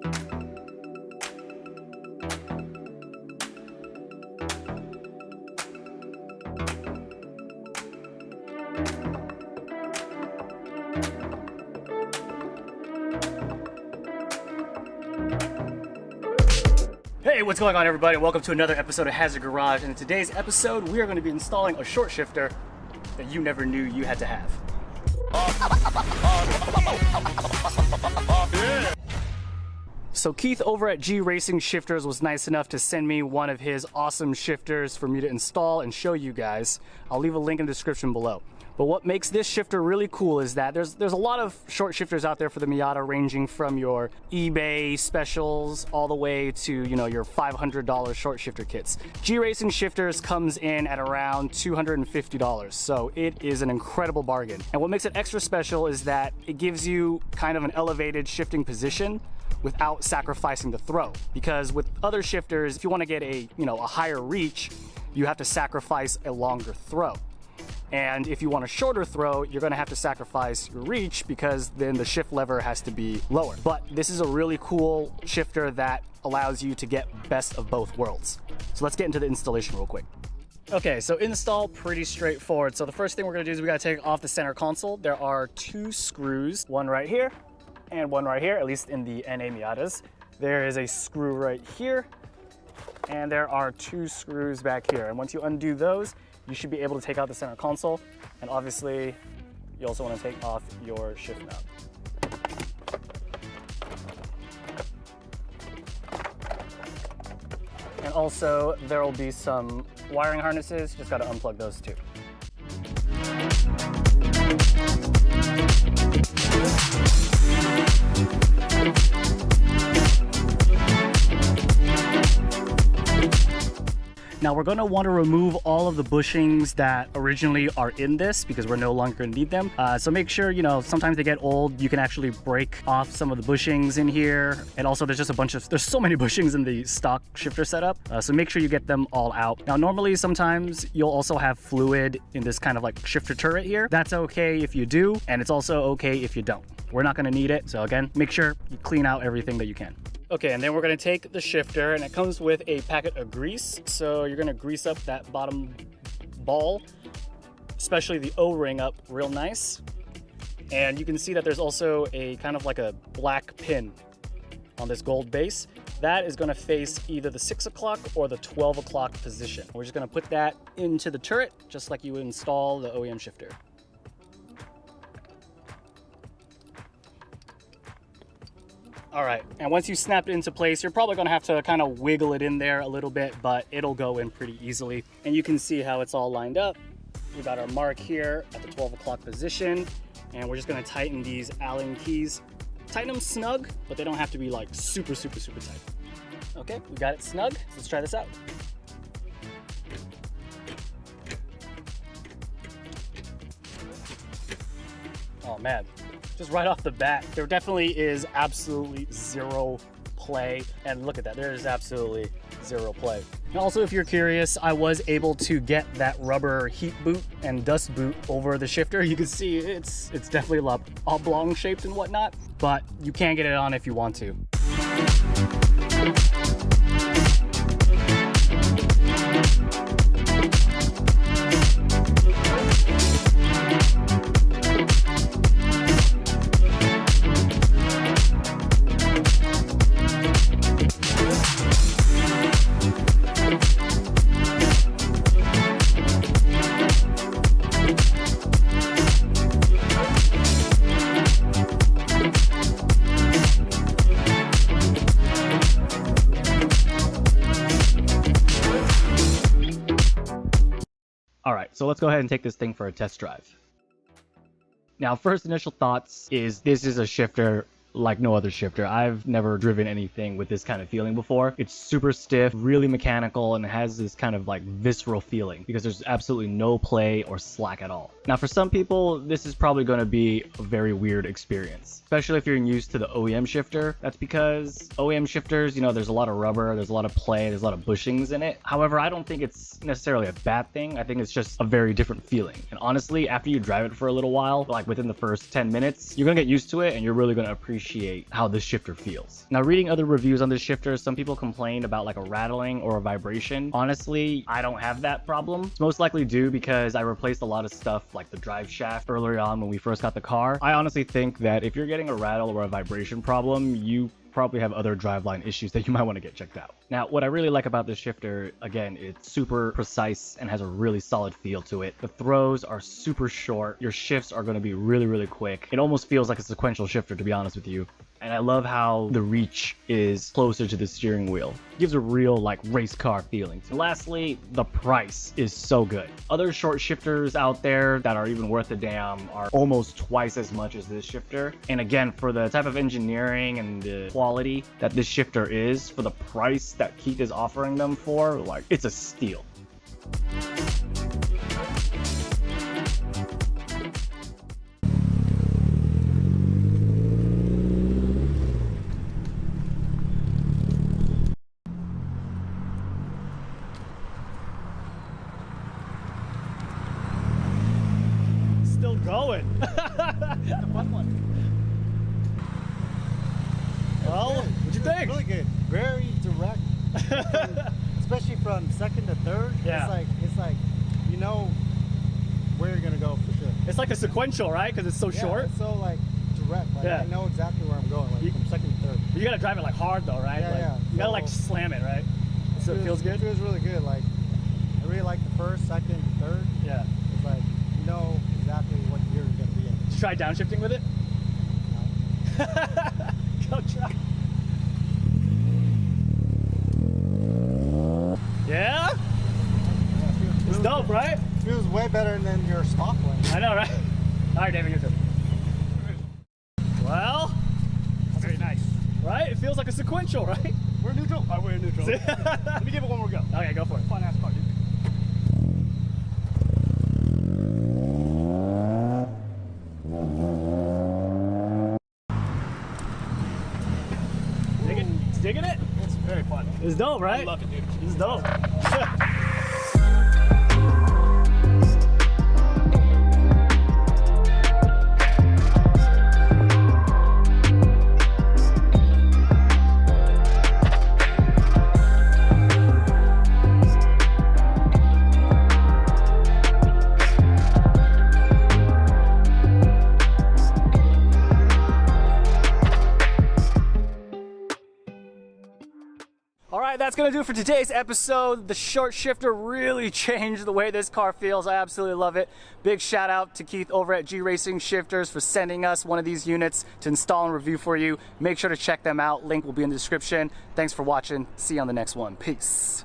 Hey, what's going on everybody? Welcome to another episode of Hazard Garage, and in today's episode we are going to be installing a short shifter that you never knew you had to have. So Keith over at G Racing Shifters was nice enough to send me one of his awesome shifters for me to install and show you guys. I'll leave a link in the description below. But what makes this shifter really cool is that there's a lot of short shifters out there for the Miata, ranging from your eBay specials all the way to, you know, your $500 short shifter kits. G Racing Shifters comes in at around $250, so it is an incredible bargain. And what makes it extra special is that it gives you kind of an elevated shifting position without sacrificing the throw. Because with other shifters, if you want to get a higher reach, you have to sacrifice a longer throw. And if you want a shorter throw, you're gonna have to sacrifice your reach because then the shift lever has to be lower. But this is a really cool shifter that allows you to get best of both worlds. So let's get into the installation real quick. Okay, so install pretty straightforward. So the first thing we're gonna do is we gotta take off the center console. There are two screws, one right here and one right here, at least in the NA Miatas. There is a screw right here, and there are two screws back here. And once you undo those, you should be able to take out the center console, and obviously you also want to take off your shift mount. And also there will be some wiring harnesses, just got to unplug those too. Now we're gonna want to remove all of the bushings that originally are in this because we're no longer gonna need them. So make sure, sometimes they get old, you can actually break off some of the bushings in here. And also there's so many bushings in the stock shifter setup. So make sure you get them all out. Now normally sometimes you'll also have fluid in this kind of like shifter turret here. That's okay if you do, and it's also okay if you don't. We're not gonna need it. So again, make sure you clean out everything that you can. Okay, and then we're gonna take the shifter, and it comes with a packet of grease. So you're gonna grease up that bottom ball, especially the O-ring, up real nice. And you can see that there's also a kind of like a black pin on this gold base. That is gonna face either the 6 o'clock or the 12 o'clock position. We're just gonna put that into the turret, just like you would install the OEM shifter. All right, and once you snap it into place, you're probably gonna have to kind of wiggle it in there a little bit, but it'll go in pretty easily. And you can see how it's all lined up. We got our mark here at the 12 o'clock position, and we're just gonna tighten these Allen keys. Tighten them snug, but they don't have to be like super, super, super tight. Okay, we got it snug. Let's try this out. Oh man. Just right off the bat, there definitely is absolutely zero play. And look at that, there is absolutely zero play. And also, if you're curious, I was able to get that rubber heat boot and dust boot over the shifter. You can see it's definitely oblong shaped and whatnot, but you can get it on if you want to. All right, so let's go ahead and take this thing for a test drive. Now, first initial thoughts is this is a shifter like no other shifter. I've never driven anything with this kind of feeling before. It's super stiff, really mechanical, and it has this kind of like visceral feeling because there's absolutely no play or slack at all. Now, for some people, this is probably going to be a very weird experience, especially if you're used to the OEM shifter. That's because OEM shifters, there's a lot of rubber, there's a lot of play, there's a lot of bushings in it. However, I don't think it's necessarily a bad thing. I think it's just a very different feeling. And honestly, after you drive it for a little while, like within the first 10 minutes, you're gonna get used to it and you're really gonna appreciate appreciate how this shifter feels. Now, reading other reviews on this shifter, some people complained about like a rattling or a vibration. Honestly, I don't have that problem. It's most likely due because I replaced a lot of stuff like the drive shaft earlier on when we first got the car. I honestly think that if you're getting a rattle or a vibration problem, you probably have other driveline issues that you might want to get checked out. Now, what I really like about this shifter, again, it's super precise and has a really solid feel to it. The throws are super short. Your shifts are going to be really, really quick. It almost feels like a sequential shifter, to be honest with you. And I love how the reach is closer to the steering wheel. It gives a real like race car feeling. And lastly, the price is so good. Other short shifters out there that are even worth a damn are almost twice as much as this shifter. And again, for the type of engineering and the quality that this shifter is, for the price that Keith is offering them for, like, it's a steal. Still going. The fun one. Well, what'd you think? Really good. Very direct. Especially from second to third. Yeah. It's like you know where you're gonna go for sure. It's like a sequential, right? Because it's so short. It's so like direct. Like Yeah. I know exactly where I'm going. Like from second to third. You gotta drive it like hard though, right? Yeah, like, yeah. You gotta like slam it, right? So it feels good? It feels really good. Like I really like the first, second, third. Yeah. It's like you know exactly what gear you're gonna be in. Did you try downshifting with it? No. Go try. Yeah? It's dope, right? Feels way better than your stock one. I know, right? All right, David, your turn. Well, That's very nice. right? It feels like a sequential, right? We're neutral. Oh, we're neutral. Let me give it one more go. Okay, go for it. Fun ass car, dude. Digging it? It's very fun. It's dope, right? I love it, dude. It's dope. Alright, that's going to do it for today's episode. The short shifter really changed the way this car feels. I absolutely love it. Big shout out to Keith over at G Racing Shifters for sending us one of these units to install and review for you. Make sure to check them out. Link will be in the description. Thanks for watching. See you on the next one. Peace.